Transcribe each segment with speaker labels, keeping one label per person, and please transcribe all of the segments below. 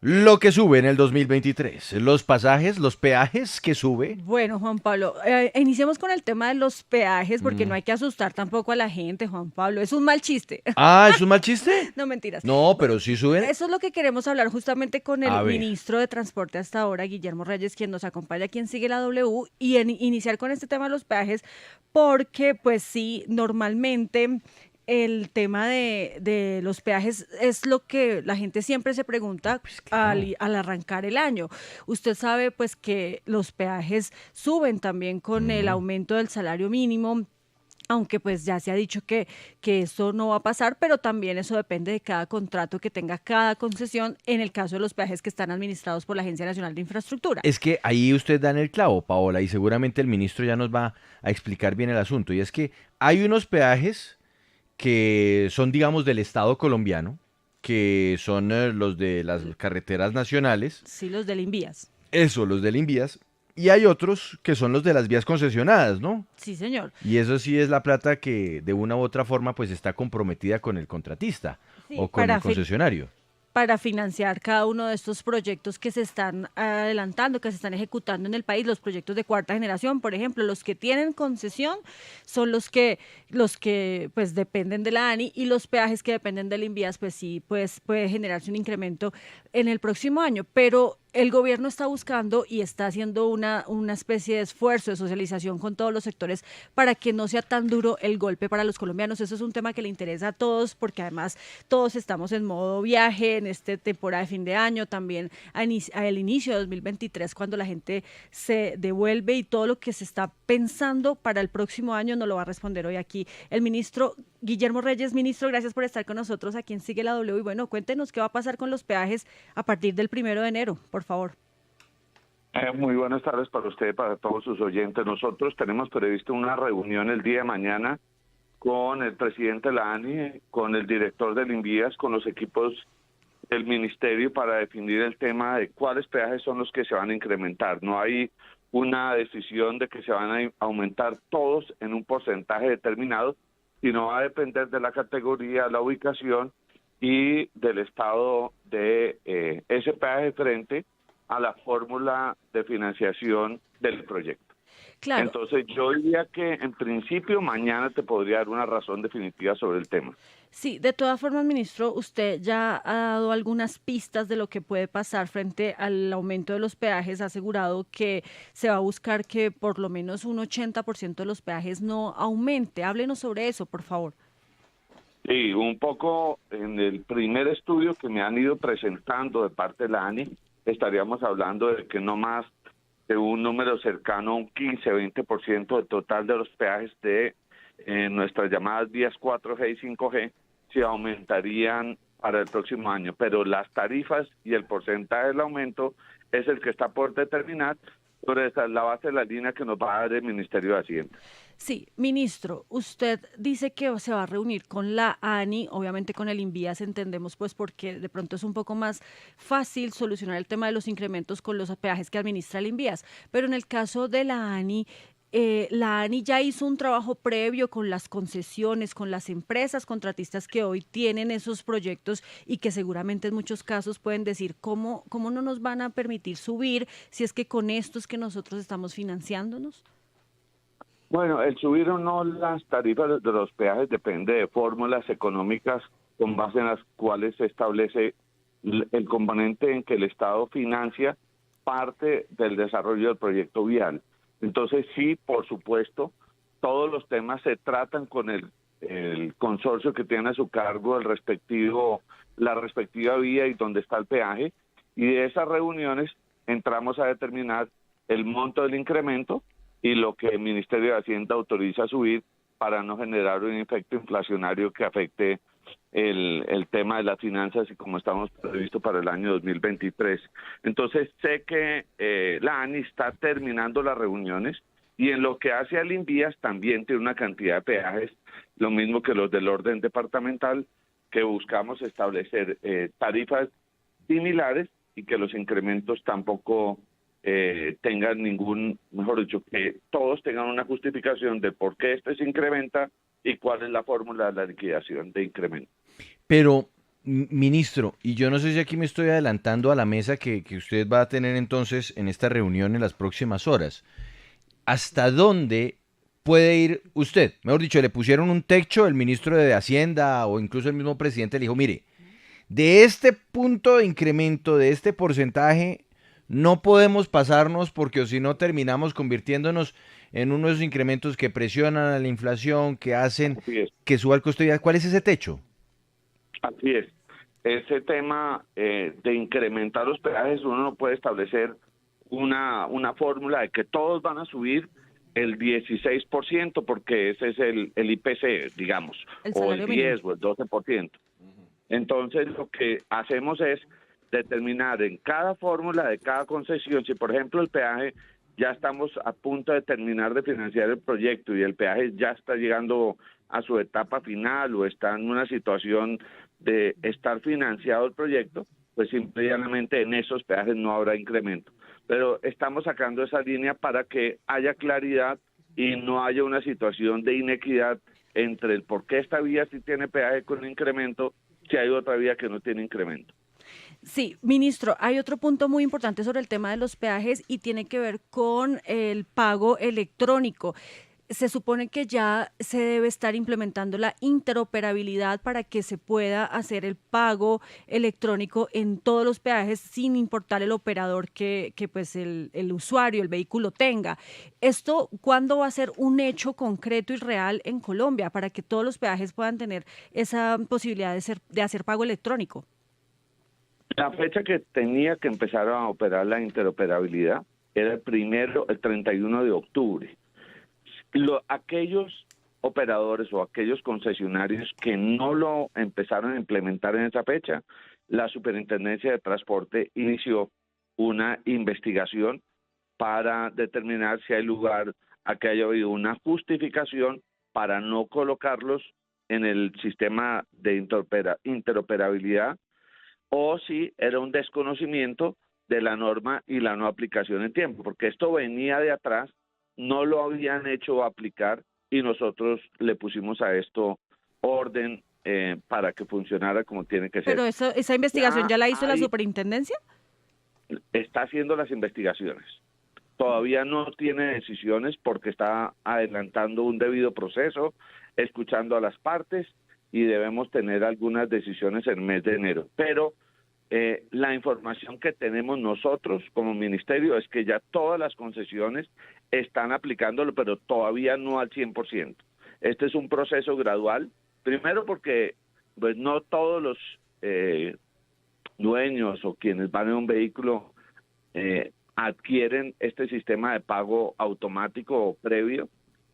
Speaker 1: Lo que sube en el 2023, los pasajes, los peajes que sube.
Speaker 2: Bueno, Juan Pablo, iniciemos con el tema de los peajes porque no
Speaker 1: Mm.
Speaker 2: hay que asustar tampoco a la gente, Juan Pablo. Es un mal chiste.
Speaker 1: Ah, ¿es un mal chiste?
Speaker 2: No, mentiras.
Speaker 1: No,
Speaker 2: Bueno,
Speaker 1: pero sí suben.
Speaker 2: eso es lo que queremos hablar justamente con
Speaker 1: A
Speaker 2: el
Speaker 1: ver.
Speaker 2: ministro de Transporte hasta ahora, Guillermo Reyes, quien nos acompaña, quien sigue la W, y iniciar con este tema de los peajes, porque pues sí, normalmente el tema de los peajes es lo que la gente siempre se pregunta
Speaker 1: Pues claro.
Speaker 2: al arrancar el año. Usted sabe pues que los peajes suben también con el
Speaker 1: Mm.
Speaker 2: aumento del salario mínimo, aunque pues ya se ha dicho que eso no va a pasar, pero también eso depende de cada contrato que tenga cada concesión en el caso de los peajes que están administrados por la Agencia Nacional de Infraestructura.
Speaker 1: Es que ahí usted da en el clavo, Paola, y seguramente el ministro ya nos va a explicar bien el asunto. Y es que hay unos peajes que son, digamos, del Estado colombiano, que son los de las carreteras nacionales,
Speaker 2: Sí, los del Invías.
Speaker 1: eso, los del Invías, y hay otros que son los de las vías concesionadas, ¿no?
Speaker 2: Sí, señor.
Speaker 1: Y eso sí es la plata que de una u otra forma pues está comprometida con el contratista
Speaker 2: Sí,
Speaker 1: o con el concesionario.
Speaker 2: para financiar cada uno de estos proyectos que se están adelantando, que se están ejecutando en el país, los proyectos de cuarta generación, por ejemplo, los que tienen concesión son los que pues dependen de la ANI, y los peajes que dependen del Invías, pues sí, pues puede generarse un incremento en el próximo año, pero el gobierno está buscando y está haciendo una especie de esfuerzo de socialización con todos los sectores para que no sea tan duro el golpe para los colombianos. Eso es un tema que le interesa a todos porque además todos estamos en modo viaje en esta temporada de fin de año, también al inicio de 2023, cuando la gente se devuelve, y todo lo que se está pensando para el próximo año nos lo va a responder hoy aquí el ministro Guillermo Reyes. Ministro, gracias por estar con nosotros aquí en Sigue la W. Y bueno, cuéntenos qué va a pasar con los peajes a partir del 1 de enero, por favor.
Speaker 3: Muy buenas tardes para usted y para todos sus oyentes. Nosotros tenemos previsto una reunión el día de mañana con el presidente de la ANI, con el director del Invías, con los equipos del ministerio para definir el tema de cuáles peajes son los que se van a incrementar. No hay una decisión de que se van a aumentar todos en un porcentaje determinado, sino va a depender de la categoría, la ubicación y del estado de ese peaje frente a la fórmula de financiación del proyecto.
Speaker 2: Claro,
Speaker 3: Entonces yo diría que en principio mañana te podría dar una razón definitiva sobre el tema.
Speaker 2: sí, de todas formas, ministro, usted ya ha dado algunas pistas de lo que puede pasar frente al aumento de los peajes. Ha asegurado que se va a buscar que por lo menos un 80% de los peajes no aumente. Háblenos sobre eso, por favor.
Speaker 3: Sí, un poco en el primer estudio que me han ido presentando de parte de la ANI, estaríamos hablando de que no más de un número cercano a un 15-20% del total de los peajes de nuestras llamadas vías 4G y 5G se aumentarían para el próximo año, pero las tarifas y el porcentaje del aumento es el que está por determinar, pero esa es la base de la línea que nos va a dar el Ministerio de Hacienda.
Speaker 2: Sí, ministro, usted dice que se va a reunir con la ANI, obviamente con el Invías entendemos pues porque de pronto es un poco más fácil solucionar el tema de los incrementos con los peajes que administra el Invías, pero en el caso de la ANI ya hizo un trabajo previo con las concesiones, con las empresas contratistas que hoy tienen esos proyectos y que seguramente en muchos casos pueden decir cómo no nos van a permitir subir si es que con esto es que nosotros estamos financiándonos.
Speaker 3: Bueno, el subir o no las tarifas de los peajes depende de fórmulas económicas con base en las cuales se establece el componente en que el Estado financia parte del desarrollo del proyecto vial. Entonces, sí, por supuesto, todos los temas se tratan con el consorcio que tiene a su cargo la respectiva vía y donde está el peaje, y de esas reuniones entramos a determinar el monto del incremento y lo que el Ministerio de Hacienda autoriza a subir para no generar un efecto inflacionario que afecte el tema de las finanzas y como estamos previsto para el año 2023. Entonces sé que la ANI está terminando las reuniones y en lo que hace al Invías también tiene una cantidad de peajes, lo mismo que los del orden departamental, que buscamos establecer tarifas similares y que los incrementos tampoco tengan mejor dicho, que todos tengan una justificación de por qué este se incrementa y cuál es la fórmula de la liquidación de incremento.
Speaker 1: Pero Ministro, y yo no sé si aquí me estoy adelantando a la mesa que usted va a tener entonces en esta reunión en las próximas horas. ¿Hasta dónde puede ir usted? Mejor dicho, le pusieron un techo, el ministro de Hacienda o incluso el mismo presidente le dijo, mire, de este punto de incremento, de este porcentaje, no podemos pasarnos porque o si no terminamos convirtiéndonos en unos incrementos que presionan a la inflación, que hacen
Speaker 3: Así es,
Speaker 1: que suba el costo de vida. ¿Cuál es ese techo?
Speaker 3: así es. Ese tema de incrementar los peajes, uno no puede establecer una fórmula de que todos van a subir el 16%, porque ese es el IPC, digamos,
Speaker 2: El
Speaker 3: o el
Speaker 2: salario mínimo.
Speaker 3: 10 o el 12%. Entonces, lo que hacemos es determinar en cada fórmula de cada concesión, si por ejemplo el peaje ya estamos a punto de terminar de financiar el proyecto y el peaje ya está llegando a su etapa final o está en una situación de estar financiado el proyecto, pues simplemente en esos peajes no habrá incremento. Pero estamos sacando esa línea para que haya claridad y no haya una situación de inequidad entre el por qué esta vía sí tiene peaje con incremento, si hay otra vía que no tiene incremento.
Speaker 2: Sí, ministro, hay otro punto muy importante sobre el tema de los peajes y tiene que ver con el pago electrónico. Se supone que ya se debe estar implementando la interoperabilidad para que se pueda hacer el pago electrónico en todos los peajes sin importar el operador que pues el usuario, el vehículo tenga. ¿Esto cuándo va a ser un hecho concreto y real en Colombia para que todos los peajes puedan tener esa posibilidad de hacer pago electrónico?
Speaker 3: La fecha que tenía que empezar a operar la interoperabilidad era el 31 de octubre. Aquellos operadores o aquellos concesionarios que no lo empezaron a implementar en esa fecha, la Superintendencia de Transporte inició una investigación para determinar si hay lugar a que haya habido una justificación para no colocarlos en el sistema de interoperabilidad o si era un desconocimiento de la norma y la no aplicación en tiempo, porque esto venía de atrás, no lo habían hecho aplicar y nosotros le pusimos a esto orden para que funcionara como tiene que ser.
Speaker 2: Pero esa investigación
Speaker 3: Ya
Speaker 2: ya la hizo la superintendencia.
Speaker 3: está haciendo las investigaciones. Todavía no tiene decisiones porque está adelantando un debido proceso, escuchando a las partes y debemos tener algunas decisiones en el mes de enero. Pero la información que tenemos nosotros como ministerio es que ya todas las concesiones están aplicándolo, pero todavía no al 100%. Este es un proceso gradual, primero porque pues no todos los dueños o quienes van en un vehículo adquieren este sistema de pago automático o previo,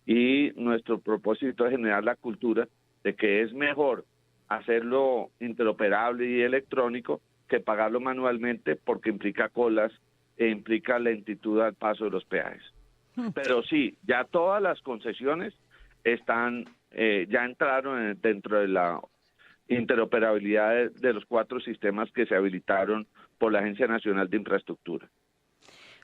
Speaker 3: y nuestro propósito es generar la cultura de que es mejor hacerlo interoperable y electrónico que pagarlo manualmente, porque implica colas e implica lentitud al paso de los peajes. Pero sí, ya todas las concesiones están, ya entraron dentro de la interoperabilidad de los 4 sistemas que se habilitaron por la Agencia Nacional de Infraestructura.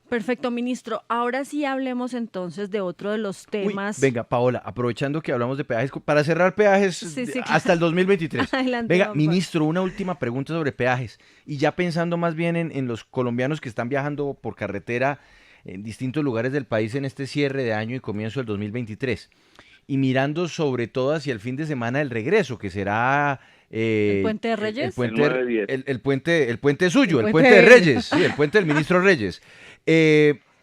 Speaker 2: Perfecto, ministro. Ahora sí hablemos entonces de otro de los
Speaker 1: Uy,
Speaker 2: temas.
Speaker 1: venga, Paola, aprovechando que hablamos de peajes, para cerrar peajes
Speaker 2: Sí, sí,
Speaker 1: hasta
Speaker 2: claro.
Speaker 1: el 2023.
Speaker 2: Adelante,
Speaker 1: Venga,
Speaker 2: don Juan.
Speaker 1: ministro, una última pregunta sobre peajes. Y ya pensando más bien en los colombianos que están viajando por carretera en distintos lugares del país en este cierre de año y comienzo del 2023. Y mirando sobre todo hacia el fin de semana del regreso, que será
Speaker 2: ¿El Puente de
Speaker 1: el
Speaker 2: Reyes?
Speaker 3: El
Speaker 1: puente,
Speaker 3: 9-10.
Speaker 1: el puente suyo,
Speaker 2: El
Speaker 1: el
Speaker 2: puente
Speaker 1: puente de
Speaker 2: de...
Speaker 1: Reyes, sí, el puente del ministro Reyes.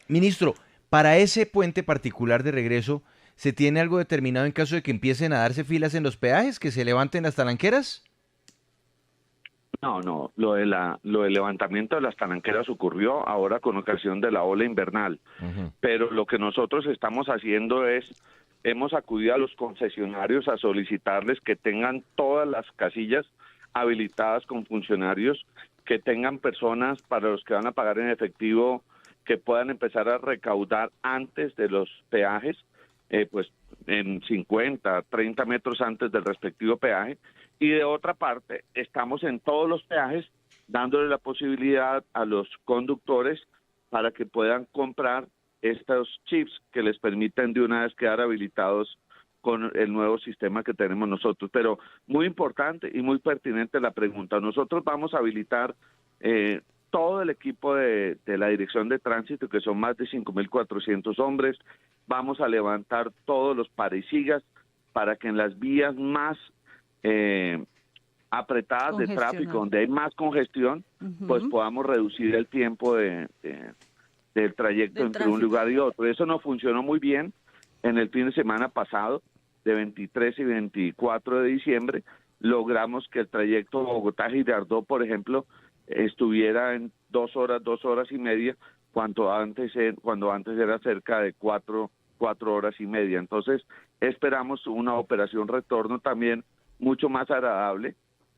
Speaker 1: Ministro, para ese puente particular de regreso, ¿se tiene algo determinado en caso de que empiecen a darse filas en los peajes, que se levanten las talanqueras?
Speaker 3: No, lo del levantamiento de las talanqueras ocurrió ahora con ocasión de la ola invernal,
Speaker 1: Ujú.
Speaker 3: pero lo que nosotros estamos haciendo es, hemos acudido a los concesionarios a solicitarles que tengan todas las casillas habilitadas con funcionarios, que tengan personas para los que van a pagar en efectivo, que puedan empezar a recaudar antes de los peajes, pues en 50, 30 metros antes del respectivo peaje. Y de otra parte, estamos en todos los peajes dándole la posibilidad a los conductores para que puedan comprar estos chips que les permiten de una vez quedar habilitados con el nuevo sistema que tenemos nosotros. Pero muy importante y muy pertinente la pregunta. Nosotros vamos a habilitar todo el equipo de la Dirección de Tránsito, que son más de 5.400 hombres. Vamos a levantar todos los paresigas para que en las vías más apretadas de tráfico, donde hay más congestión, pues podamos reducir el tiempo del trayecto entre un lugar y otro. Eso nos funcionó muy bien en el fin de semana pasado, de 23 y 24 de diciembre. Logramos que el trayecto Bogotá-Girardot, por ejemplo, estuviera en 2 horas, 2 horas y media, cuando antes era cerca de 4 horas y media. Entonces, esperamos una operación retorno también mucho más agradable,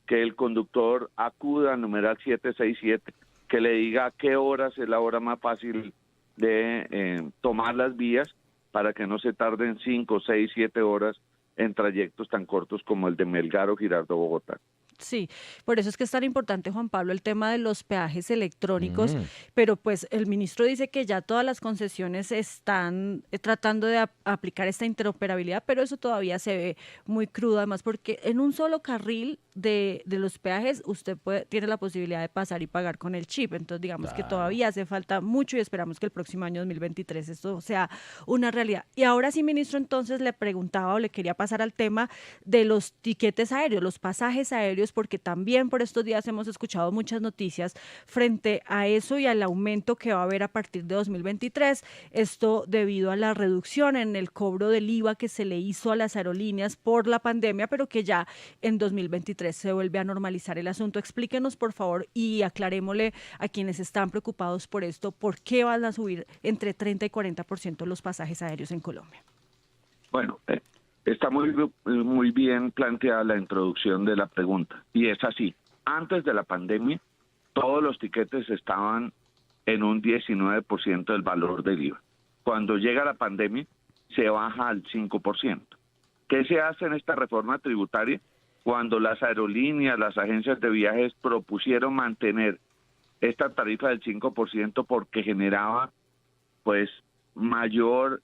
Speaker 3: que el conductor acuda al numeral 767, que le diga a qué horas es la hora más fácil de tomar las vías, para que no se tarden 5, 6, 7 horas en trayectos tan cortos como el de Melgar o Girardot-Bogotá.
Speaker 2: Sí, por eso es que es tan importante, Juan Pablo, el tema de los peajes electrónicos, pero pues el ministro dice que ya todas las concesiones están tratando de aplicar esta interoperabilidad, pero eso todavía se ve muy crudo, además porque en un solo carril de los peajes usted tiene la posibilidad de pasar y pagar con el chip, entonces digamos que todavía hace falta mucho y esperamos que el próximo año 2023 esto sea una realidad. Y ahora sí, ministro, entonces le preguntaba o le quería pasar al tema de los tiquetes aéreos, los pasajes aéreos, porque también por estos días hemos escuchado muchas noticias frente a eso y al aumento que va a haber a partir de 2023, esto debido a la reducción en el cobro del IVA que se le hizo a las aerolíneas por la pandemia, pero que ya en 2023 se vuelve a normalizar el asunto. Explíquenos, por favor, y aclarémosle a quienes están preocupados por esto, ¿por qué van a subir entre 30 y 40% los pasajes aéreos en Colombia?
Speaker 3: Bueno, está muy bien planteada la introducción de la pregunta, y es así. Antes de la pandemia, todos los tiquetes estaban en un 19% del valor del IVA. Cuando llega la pandemia, se baja al 5%. ¿Qué se hace en esta reforma tributaria? Cuando las aerolíneas, las agencias de viajes propusieron mantener esta tarifa del 5% porque generaba, pues, mayor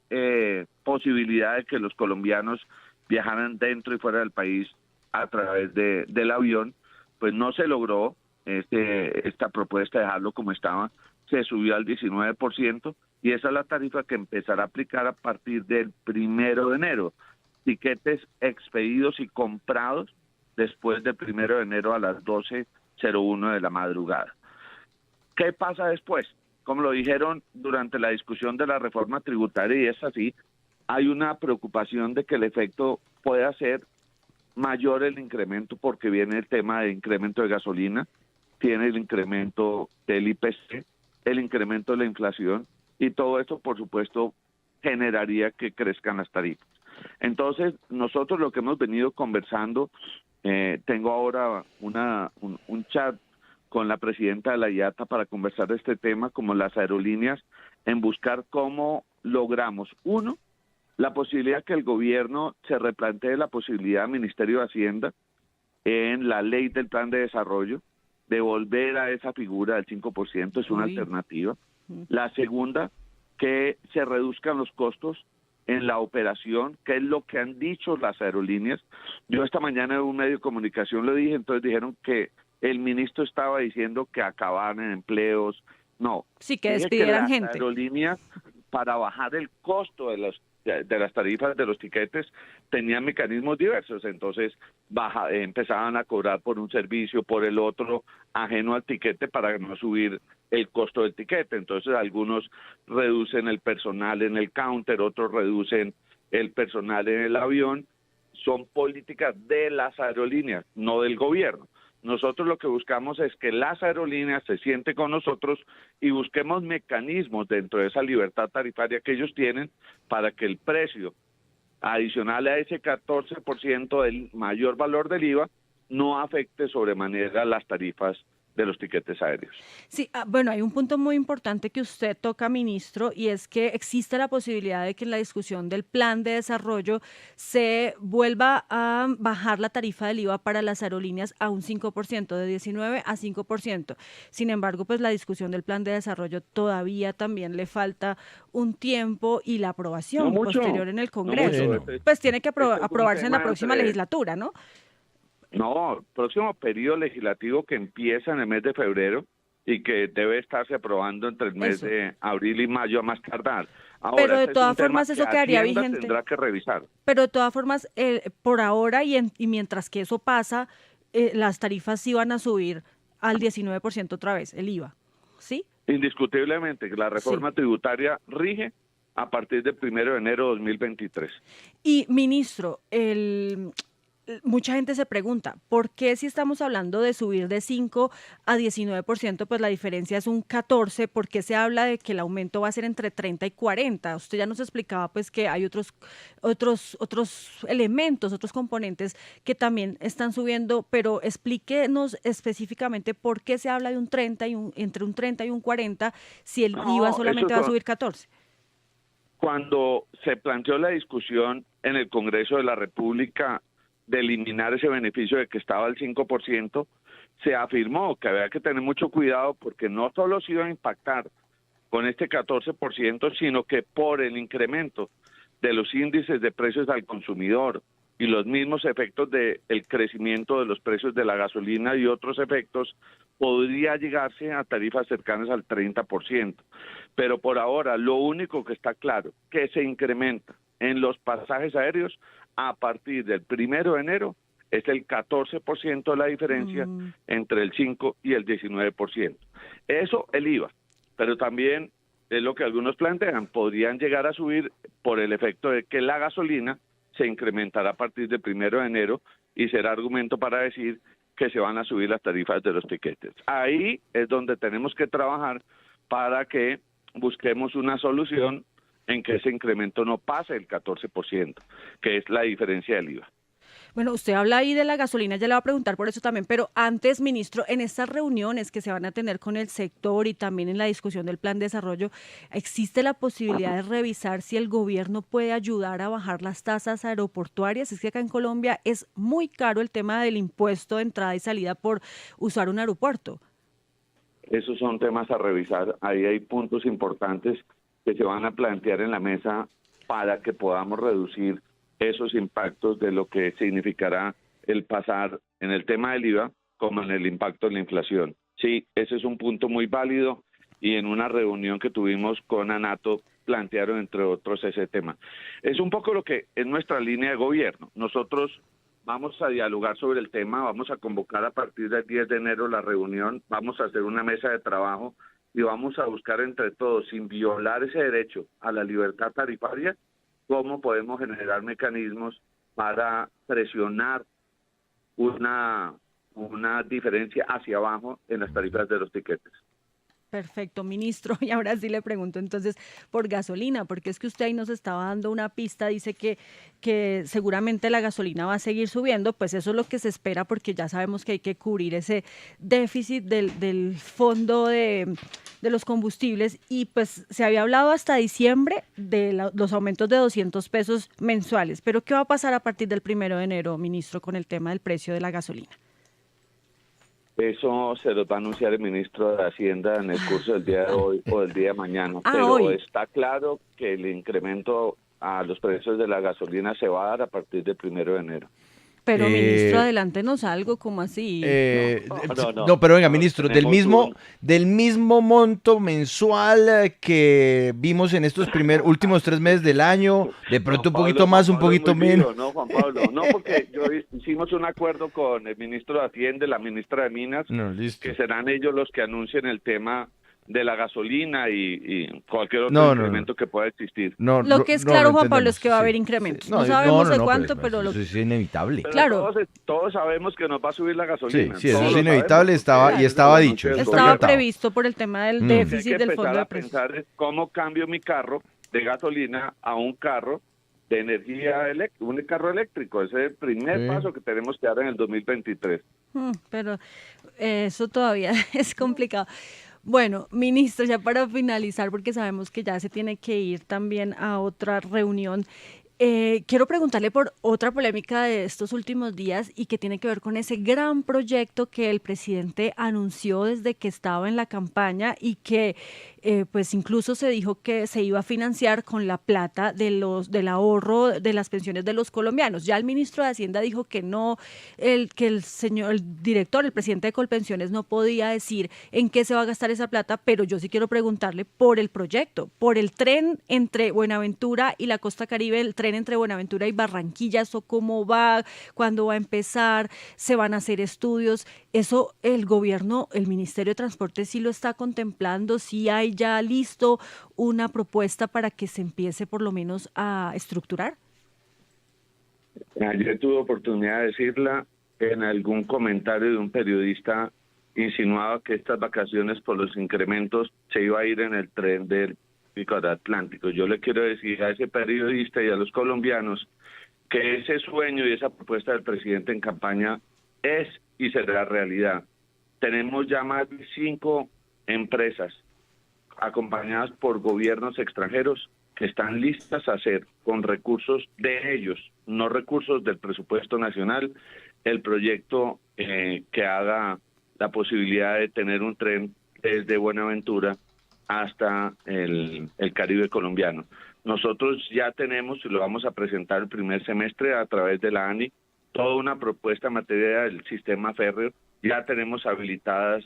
Speaker 3: posibilidad de que los colombianos viajaran dentro y fuera del país a través del avión, pues no se logró esta propuesta de dejarlo como estaba, se subió al 19% y esa es la tarifa que empezará a aplicar a partir del 1 de enero. Tiquetes expedidos y comprados después del 1 de enero a las 12:01 de la madrugada. ¿Qué pasa después? Como lo dijeron durante la discusión de la reforma tributaria, y es así, hay una preocupación de que el efecto pueda ser mayor el incremento, porque viene el tema de incremento de gasolina, tiene el incremento del IPC, el incremento de la inflación, y todo esto, por supuesto, generaría que crezcan las tarifas. Entonces, nosotros lo que hemos venido conversando, tengo ahora un chat con la presidenta de la IATA para conversar de este tema, como las aerolíneas, en buscar cómo logramos, uno, la posibilidad que el gobierno se replantee la posibilidad del Ministerio de Hacienda en la ley del plan de desarrollo, de volver a esa figura del 5%, es una alternativa. La segunda, que se reduzcan los costos en la operación, que es lo que han dicho las aerolíneas. Yo esta mañana en un medio de comunicación lo dije, entonces dijeron que el ministro estaba diciendo que acababan en empleos. No.
Speaker 2: Sí, que despidieran gente.
Speaker 3: Las aerolíneas, para bajar el costo de las tarifas de los tiquetes, tenían mecanismos diversos. Entonces empezaban a cobrar por un servicio, por el otro, ajeno al tiquete, para no subir el costo del tiquete. Entonces algunos reducen el personal en el counter, otros reducen el personal en el avión. Son políticas de las aerolíneas, no del gobierno. Nosotros lo que buscamos es que las aerolíneas se sienten con nosotros y busquemos mecanismos dentro de esa libertad tarifaria que ellos tienen para que el precio adicional a ese 14% del mayor valor del IVA no afecte sobremanera las tarifas de los tiquetes aéreos.
Speaker 2: Sí, bueno, hay un punto muy importante que usted toca, ministro, y es que existe la posibilidad de que en la discusión del plan de desarrollo se vuelva a bajar la tarifa del IVA para las aerolíneas a un 5%, de 19 a 5%. Sin embargo, pues la discusión del plan de desarrollo todavía también le falta un tiempo y la aprobación
Speaker 3: No mucho,
Speaker 2: posterior en el
Speaker 3: no
Speaker 2: Congreso.
Speaker 3: mucho.
Speaker 1: Bueno.
Speaker 2: Pues tiene que
Speaker 3: Este es un
Speaker 2: aprobarse en la
Speaker 3: tema
Speaker 2: próxima
Speaker 3: entre
Speaker 2: legislatura, ¿no?
Speaker 3: No, próximo periodo legislativo que empieza en el mes de febrero y que debe estarse aprobando entre el mes
Speaker 2: Eso.
Speaker 3: de abril y mayo a más tardar.
Speaker 2: Pero
Speaker 3: Ahora,
Speaker 2: de
Speaker 3: este es un
Speaker 2: todas
Speaker 3: tema
Speaker 2: formas
Speaker 3: que
Speaker 2: eso quedaría
Speaker 3: Hacienda
Speaker 2: vigente.
Speaker 3: tendrá que revisar.
Speaker 2: Pero de todas formas, por ahora y mientras que eso pasa, las tarifas sí van a subir al 19% otra vez, el IVA, ¿sí?
Speaker 3: Indiscutiblemente que la reforma tributaria rige a partir del 1 de enero de 2023.
Speaker 2: Y ministro, mucha gente se pregunta, ¿por qué si estamos hablando de subir de 5 a 19%, pues la diferencia es un 14%? ¿Por qué se habla de que el aumento va a ser entre 30 y 40? Usted ya nos explicaba pues que hay otros elementos, otros componentes que también están subiendo, pero explíquenos específicamente por qué se habla de un 30 entre un 30 y un 40 si el IVA solamente va a subir 14.
Speaker 3: Cuando se planteó la discusión en el Congreso de la República de eliminar ese beneficio de que estaba al 5%, se afirmó que había que tener mucho cuidado porque no solo se iba a impactar con este 14%, sino que por el incremento de los índices de precios al consumidor y los mismos efectos del crecimiento de los precios de la gasolina y otros efectos, podría llegarse a tarifas cercanas al 30%. Pero por ahora lo único que está claro, que se incrementa en los pasajes aéreos a partir del 1 de enero, es el 14% de la diferencia entre el 5 y el 19%. Eso el IVA, pero también es lo que algunos plantean, podrían llegar a subir por el efecto de que la gasolina se incrementará a partir del 1 de enero y será argumento para decir que se van a subir las tarifas de los tiquetes. Ahí es donde tenemos que trabajar para que busquemos una solución en que ese incremento no pase el 14%, que es la diferencia del IVA.
Speaker 2: Bueno, usted habla ahí de la gasolina, ya le voy a preguntar por eso también, pero antes, ministro, en estas reuniones que se van a tener con el sector y también en la discusión del plan de desarrollo, ¿existe la posibilidad de revisar si el gobierno puede ayudar a bajar las tasas aeroportuarias? Es que acá en Colombia es muy caro el tema del impuesto de entrada y salida por usar un aeropuerto.
Speaker 3: Esos son temas a revisar, ahí hay puntos importantes que se van a plantear en la mesa para que podamos reducir esos impactos de lo que significará el pasar en el tema del IVA como en el impacto de la inflación. Sí, ese es un punto muy válido y en una reunión que tuvimos con ANATO plantearon entre otros ese tema. Es un poco lo que es nuestra línea de gobierno. Nosotros vamos a dialogar sobre el tema, vamos a convocar a partir del 10 de enero la reunión, vamos a hacer una mesa de trabajo y vamos a buscar entre todos, sin violar ese derecho a la libertad tarifaria, cómo podemos generar mecanismos para presionar una diferencia hacia abajo en las tarifas de los tiquetes.
Speaker 2: Perfecto, ministro. Y ahora sí le pregunto entonces por gasolina, porque es que usted ahí nos estaba dando una pista, dice que seguramente la gasolina va a seguir subiendo, pues eso es lo que se espera porque ya sabemos que hay que cubrir ese déficit del fondo de los combustibles y pues se había hablado hasta diciembre de los aumentos de 200 pesos mensuales, pero ¿qué va a pasar a partir del 1 de enero, ministro, con el tema del precio de la gasolina?
Speaker 3: Eso se lo va a anunciar el ministro de Hacienda en el curso del día de hoy o del día de mañana. Pero
Speaker 2: hoy.
Speaker 3: Está claro que el incremento a los precios de la gasolina se va a dar a partir del 1 de enero.
Speaker 2: Pero, ministro, adelántenos algo, ¿cómo así?
Speaker 1: No, pero venga, ministro, del mismo monto mensual que vimos en estos últimos 3 meses del año, de pronto un poquito más, un poquito menos.
Speaker 3: No, Juan Pablo, no, porque hicimos un acuerdo con el ministro de Hacienda y la ministra de Minas, que serán ellos los que anuncien el tema de la gasolina y cualquier otro incremento que pueda existir.
Speaker 2: Lo que es claro, Juan Pablo, es que va a haber incrementos. No sabemos de cuánto, pero
Speaker 1: eso es inevitable.
Speaker 3: Pero
Speaker 2: claro.
Speaker 3: Todos sabemos que nos va a subir la gasolina.
Speaker 1: Sí, eso es inevitable, estaba dicho.
Speaker 2: Estaba previsto por el tema del déficit del fondo de precios.
Speaker 3: Pensar cómo cambio mi carro de gasolina a un carro de energía eléctrica, un carro eléctrico. Ese es el primer
Speaker 1: Sí.
Speaker 3: paso que tenemos que dar en el 2023.
Speaker 2: Pero eso todavía es complicado. Bueno, ministro, ya para finalizar, porque sabemos que ya se tiene que ir también a otra reunión, quiero preguntarle por otra polémica de estos últimos días y que tiene que ver con ese gran proyecto que el presidente anunció desde que estaba en la campaña y que pues incluso se dijo que se iba a financiar con la plata del ahorro de las pensiones de los colombianos. Ya el ministro de Hacienda dijo que no, que el director, el presidente de Colpensiones no podía decir en qué se va a gastar esa plata, pero yo sí quiero preguntarle por el proyecto, por el tren entre Buenaventura y la costa Caribe, el tren entre Buenaventura y Barranquilla, eso cómo va, cuándo va a empezar, se van a hacer estudios, eso el gobierno, el Ministerio de Transporte sí lo está contemplando, sí hay ya listo una propuesta para que se empiece por lo menos a estructurar.
Speaker 3: Ayer tuve oportunidad de decirla en algún comentario de un periodista, insinuaba que estas vacaciones por los incrementos se iba a ir en el tren del Picor Atlántico. Yo le quiero decir a ese periodista y a los colombianos que ese sueño y esa propuesta del presidente en campaña es y será realidad. Tenemos ya más de 5 empresas acompañadas por gobiernos extranjeros que están listas a hacer con recursos de ellos, no recursos del presupuesto nacional, el proyecto que haga la posibilidad de tener un tren desde Buenaventura hasta el Caribe colombiano. Nosotros ya tenemos, y lo vamos a presentar el primer semestre a través de la ANI, toda una propuesta en materia del sistema férreo. Ya tenemos habilitadas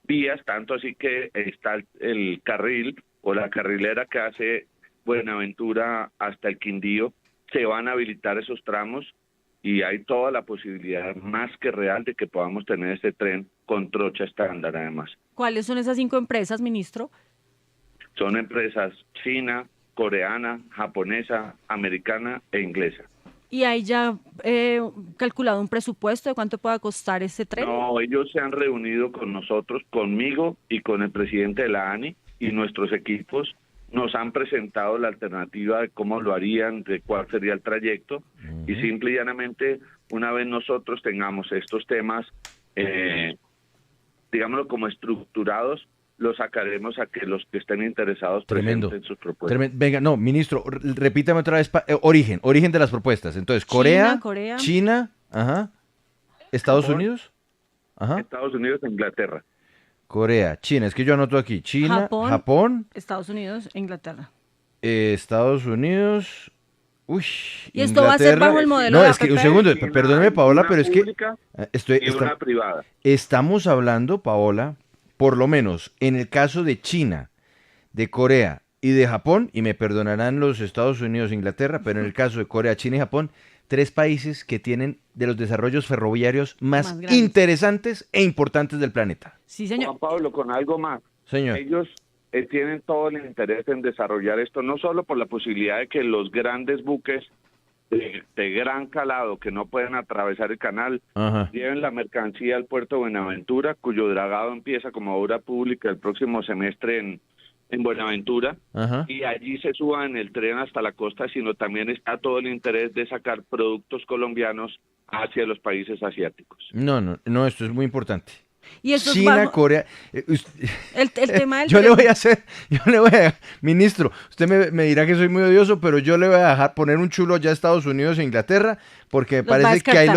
Speaker 3: vías, tanto así que está el carril o la carrilera que hace Buenaventura hasta el Quindío. Se van a habilitar esos tramos y hay toda la posibilidad más que real de que podamos tener este tren con trocha estándar además.
Speaker 2: ¿Cuáles son esas 5 empresas, ministro?
Speaker 3: Son empresas china, coreana, japonesa, americana e inglesa.
Speaker 2: ¿Y hay ya calculado un presupuesto de cuánto pueda costar ese tren?
Speaker 3: No, ellos se han reunido con nosotros, conmigo y con el presidente de la ANI, y nuestros equipos nos han presentado la alternativa de cómo lo harían, de cuál sería el trayecto, y simple y llanamente, una vez nosotros tengamos estos temas, digámoslo como estructurados, los sacaremos a que los que estén interesados presenten sus propuestas.
Speaker 1: Venga, no, ministro, repítame otra vez, origen de las propuestas. Entonces, Corea, China, ajá, Estados Unidos, ajá.
Speaker 3: Estados Unidos e Inglaterra.
Speaker 1: Corea, China, es que yo anoto aquí, China, Japón,
Speaker 2: Estados Unidos e Inglaterra.
Speaker 1: Estados Unidos, uy,
Speaker 2: y esto va a ser bajo el modelo de APP.
Speaker 1: No, es que un segundo, perdóneme, Paola, pero es que
Speaker 3: una privada.
Speaker 1: Estamos hablando, Paola, por lo menos en el caso de China, de Corea y de Japón, y me perdonarán los Estados Unidos e Inglaterra, pero en el caso de Corea, China y Japón, 3 países que tienen de los desarrollos ferroviarios más interesantes e importantes del planeta.
Speaker 2: Sí, señor.
Speaker 3: Juan Pablo, con algo más.
Speaker 1: Señor.
Speaker 3: Ellos tienen todo el interés en desarrollar esto, no solo por la posibilidad de que los grandes buques de gran calado que no pueden atravesar el canal, lleven la mercancía al puerto de Buenaventura, cuyo dragado empieza como obra pública el próximo semestre en Buenaventura, y allí se suban el tren hasta la costa, sino también está todo el interés de sacar productos colombianos hacia los países asiáticos.
Speaker 1: No, esto es muy importante.
Speaker 2: Y eso
Speaker 1: China, Corea.
Speaker 2: El tema del
Speaker 1: yo le voy a, ministro, usted me dirá que soy muy odioso, pero yo le voy a dejar poner un chulo ya a Estados Unidos e Inglaterra, porque me parece que ahí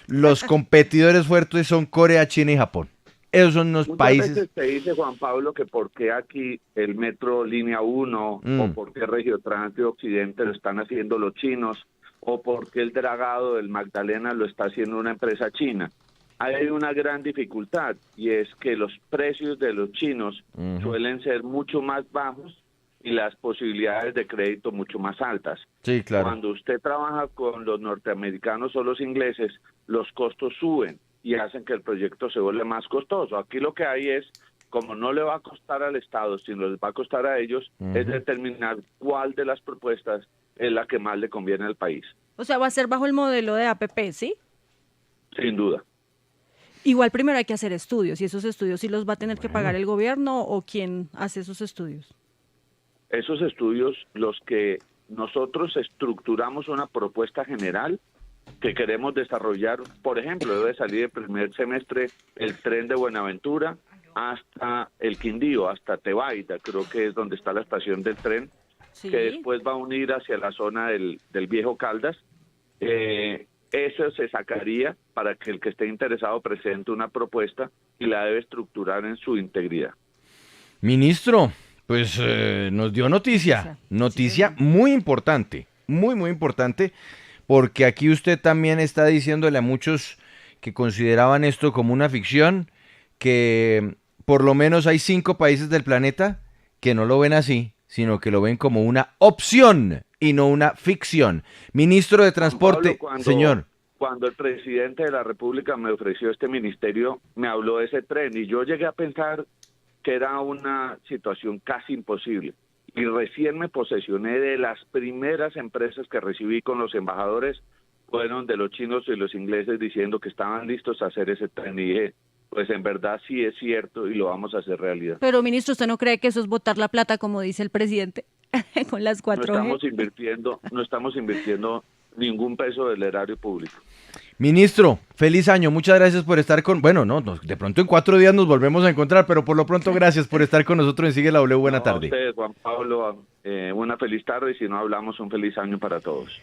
Speaker 1: los competidores fuertes son Corea, China y Japón. Esos son los países.
Speaker 3: Muchas veces te dice, Juan Pablo, que por qué aquí el metro línea 1 o por qué Regiotrans de Occidente lo están haciendo los chinos, o por qué el dragado del Magdalena lo está haciendo una empresa china. Hay una gran dificultad, y es que los precios de los chinos suelen ser mucho más bajos y las posibilidades de crédito mucho más altas.
Speaker 1: Sí, claro.
Speaker 3: Cuando usted trabaja con los norteamericanos o los ingleses, los costos suben y hacen que el proyecto se vuelva más costoso. Aquí lo que hay es, como no le va a costar al Estado, sino les va a costar a ellos, es determinar cuál de las propuestas es la que más le conviene al país.
Speaker 2: O sea, va a ser bajo el modelo de APP, ¿sí?
Speaker 3: Sin duda.
Speaker 2: Igual primero hay que hacer estudios, y esos estudios sí los va a tener que pagar el gobierno, o quién hace esos estudios.
Speaker 3: Esos estudios, los que nosotros estructuramos una propuesta general que queremos desarrollar. Por ejemplo, debe salir el primer semestre el tren de Buenaventura hasta el Quindío, hasta Tebaida, creo que es donde está la estación del tren,
Speaker 2: Sí.
Speaker 3: que después va a unir hacia la zona del Viejo Caldas. Eso se sacaría para que el que esté interesado presente una propuesta y la debe estructurar en su integridad.
Speaker 1: Ministro, pues nos dio noticia muy importante, muy importante, porque aquí usted también está diciéndole a muchos que consideraban esto como una ficción, que por lo menos hay 5 países del planeta que no lo ven así, sino que lo ven como una opción y no una ficción. Ministro de Transporte,
Speaker 3: Pablo,
Speaker 1: señor.
Speaker 3: Cuando el presidente de la República me ofreció este ministerio, me habló de ese tren y yo llegué a pensar que era una situación casi imposible. Y recién me posesioné de las primeras empresas que recibí con los embajadores, fueron de los chinos y los ingleses diciendo que estaban listos a hacer ese tren. Y dije, pues en verdad sí es cierto y lo vamos a hacer realidad.
Speaker 2: Pero, ministro, ¿usted no cree que eso es botar la plata, como dice el presidente, con las 4G?
Speaker 3: No estamos invirtiendo ningún peso del erario público.
Speaker 1: Ministro, feliz año, muchas gracias por estar con... Bueno, de pronto en 4 días nos volvemos a encontrar, pero por lo pronto gracias por estar con nosotros en Sigue la W. Buena tarde.
Speaker 3: A ustedes, Juan Pablo, una feliz tarde y si no hablamos, un feliz año para todos.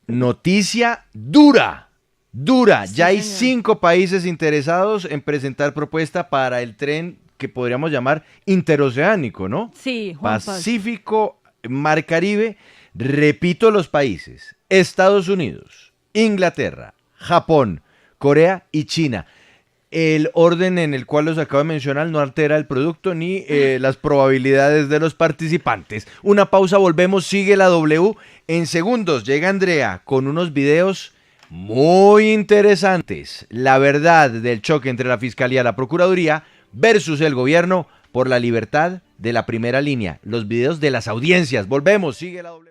Speaker 1: Noticia dura.
Speaker 2: Sí,
Speaker 1: Ya hay
Speaker 2: señor.
Speaker 1: 5 países interesados en presentar propuesta para el tren que podríamos llamar interoceánico, ¿no?
Speaker 2: Sí, Juan Pablo.
Speaker 1: Pacífico, Mar Caribe. Repito los países: Estados Unidos, Inglaterra, Japón, Corea y China. El orden en el cual los acabo de mencionar no altera el producto ni las probabilidades de los participantes. Una pausa, volvemos, sigue la W. En segundos llega Andrea con unos videos muy interesantes. La verdad del choque entre la Fiscalía y la Procuraduría versus el gobierno por la libertad de la primera línea. Los videos de las audiencias. Volvemos, sigue la W.